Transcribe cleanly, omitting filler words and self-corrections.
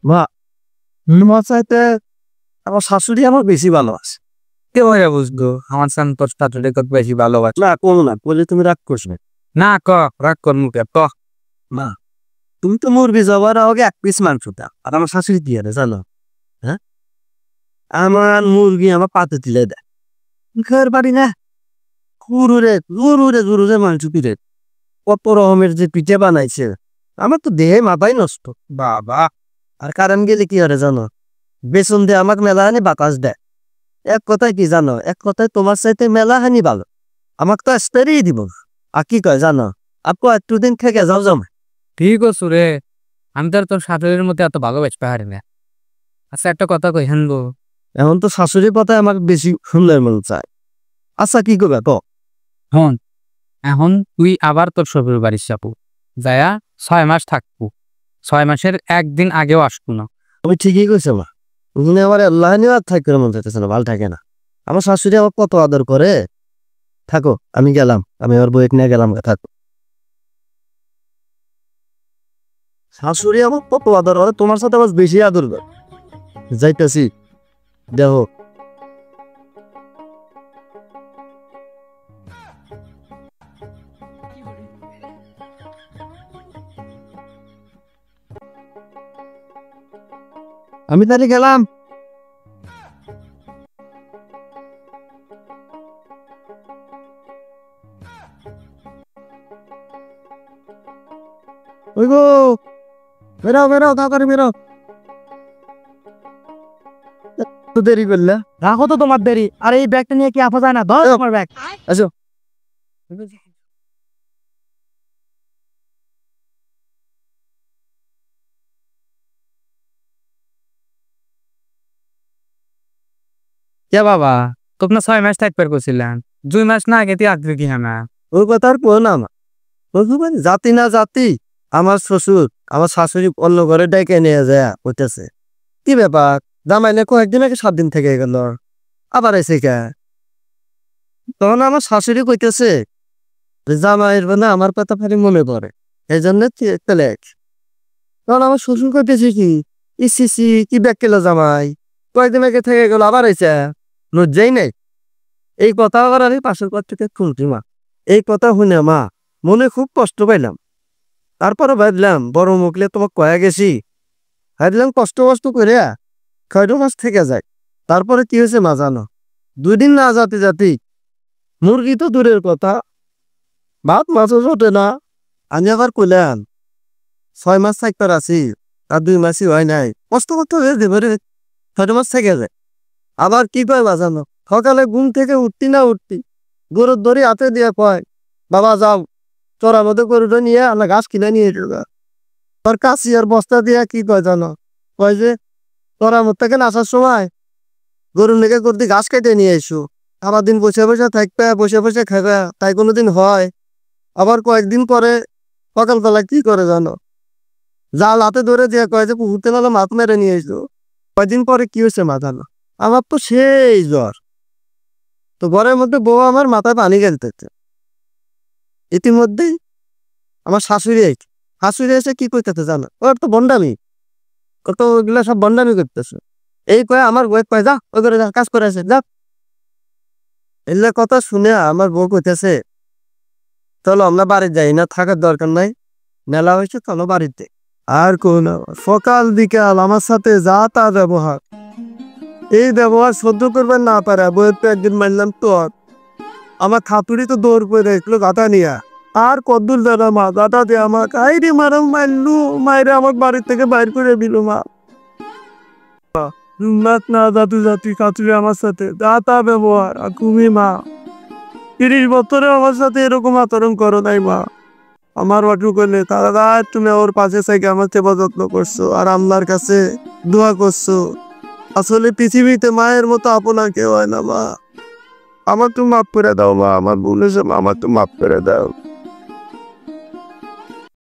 মা মা চাইতে আমার শাশুড়ি আমার বেশি ভালোবাসে। কে ভাইয়া বুঝলো আমার সান তোর শাশুড়ি কত বেশি ভালোবাসে? না কোনো না বলে তুমি রাগ করছো না ক রাগ কর মুখে ক। মা। তুমি তো মুরগি যাওয়ার আগে এক পিস মাংস দাও আর আমার শাশুড়ি দিয়ে দেয় জানো। হ্যাঁ আমার মুরগি আমার পাতে তুলে দেয় ঘর বাড়ি না গুরুরে গুরুরে গুরুরে মাংস পিঠে কত রকমের যে পিঠে বানাইছে আমার তো দেহে মাথায় নষ্ট। বাবা আর কারণ গেলে কি হবে জানো, বেসন দিয়ে আমাকে মেলাহানি বাতাস দেয়। এক কথায় কি জানো, এক কথায় তোমার চাইতে মেলাহানি ভালো, আমাকে তো স্টারিয়ে দিব। আর কি কয় জানো, আপু একটু দিন থেকে যাও জমা। ঠিক আছে রে, আমি তো আর তোর শাশুড়ির মধ্যে এত ভালোবাসতে পারি না। আচ্ছা একটা কথা কই হেনবো, এখন তো শাশুড়ির কথায় আমাকে বেশি শুনলে মন চায়। আচ্ছা কি করবে তো হন এখন তুই আবার তোর শ্বশুর বাড়ির যাবো, যায়া 6 মাস থাকবো। 6 মাসের একদিন আগেও আসবো না। আমি ঠিকই কইছে মা, ওখানে আমার আল্লাহ নিয়ে থাকতে মন চাইতেছে না, ভালো থাকে না। আমার শাশুড়ি আমার কত আদর করে। থাকো আমি গেলাম, আমি আমার বউকে নিয়ে গেলাম। থাকো শাশুড়ি আমার কত আদর করে, তোমার সাথে আবার বেশি আদর করে। যাইতেছি দেখো। আমি তাহলে গেলাম। ওই গো বেরাও বেরাও তাড়াতাড়ি বেরাও, তো দেরি করলে। রাখো তো তোমার দেরি, আর এই ব্যাগটা নিয়ে কি আসা যায় না? ধর তোমার ব্যাগ। আসো। কে বাবা তোর না 6 মাস থাকবার করছিলেন, 2 মাস না আগে তুই আসবি কি হ্যাঁ? ওই কথা আর কো না আমার, জাতি না জাতি। আমার শ্বশুর আমার শাশুড়ি অন্য ঘরে ডেকে নিয়ে যায় কইতেছে কি ব্যাপার, জামাইলে কয়েকদিন আগে 7 দিন থেকে গেল আবার এসে কে। তখন আমার শাশুড়ি কইতেছে জামাইয়ের না আমার কথা ফারি মনে পড়ে, এই জন্য লেখ। তখন আমার শ্বশুর কইতেছে কি ইসি কি ব্যাগ কেলো জামাই, কয়েকদিন আগে থেকে গেল আবার এসে লজ্জাই নেই। এই কথা আবার আমি পাশের ঘর থেকে শুনছি মা। এই কথা শুনে মা মনে খুব কষ্ট পাইলাম। তারপরে ভাবলাম বড় মুখলে তোমাকে কয়ে গেছি, ভাবলাম কষ্ট কষ্ট করে 6 মাস থেকে যায়। তারপরে কি হয়েছে মা জানো, 2 দিন না যাতে যাতে মুরগি তো দূরের কথা, ভাত মাছও জোটে না। আমি আবার কইলাম 6 মাস থাকবার আছি, আর 2 মাসই হয় নাই, কষ্ট করতে হয়েছে 6 মাস থেকে যায়। আবার কি কয় মা জানো, সকালে ঘুম থেকে উঠতি না উঠতি গরুর দড়ি হাতে দিয়ে কয় বাবা যাও চড়ার মধ্যে গরুটা নিয়ে আমরা ঘাস কিনে নিয়ে এসো। তোর কাশি আর বস্তা দিয়ে কি কয় জানো, কয় যে চড়ার মধ্যে থেকে আসার সময় গরুর লেগে গরুটি ঘাস কেটে নিয়ে এসো। আবার দিন বসে বসে থাকবে বসে বসে খাবে, তাই কোনোদিন হয়। আবার কয়েকদিন পরে সকালবেলা কি করে জানো, জাল হাতে ধরে দিয়ে কয় যে পুকুরতে নাহলে মাছ মেরে নিয়ে এসো। কয়েকদিন পরে কি হয়েছে মা জানো, আমার তো সেই জ্বর। তো ঘরের মধ্যে বউ আমার মাথায় পানি গেলতেছে। ইতিমধ্যেই আমার শাশুড়ি এসে কি করতেছে জানো, ওর তো বন্ডামি, ওর তো ওইগুলা সব বন্ডামি করতেছে। এই কয়ে আমার বউ কয় যা ওই করে কাজ করে আসে যা। এগুলা কথা শুনে আমার বউ কইতেছে চলো আমরা বাড়ি যাই, না থাকার দরকার নাই, মেলা হয়েছে চলো বাড়িতে। আর কোন সকাল বিকাল আমার সাথে যা তা ব্যবহার, এই ব্যবহার সহ্য করবেন না পারে বইয়ের তো একদিন মারলাম তোর। আমার খাতুরি তো দৌড় করে দেখলো গাতা নিয়া, আর কদ্দুর দাদা মা গাতা দিয়ে আমার আইরে মারাম মারলু, মাইরে আমার বাড়ির থেকে বাইর করে দিল মা। না জাতু জাতি খাতুরি আমার সাথে যা তা ব্যবহার, আর তুমি মা 30 বছরে আমার সাথে এরকম আচরণ করো নাই মা। আমার বাটু করলে তারা তুমি ওর পাশে থেকে আমার সেবা যত্ন করছো আর আল্লাহর কাছে দোয়া করছো। আসলে পৃথিবীতে মায়ের মতো আপনার কেউ হয় না মা। আমার তো মাফ করে দাও মা, আমার ভুল হয়েছে মা, আমার তো মাফ করে দাও।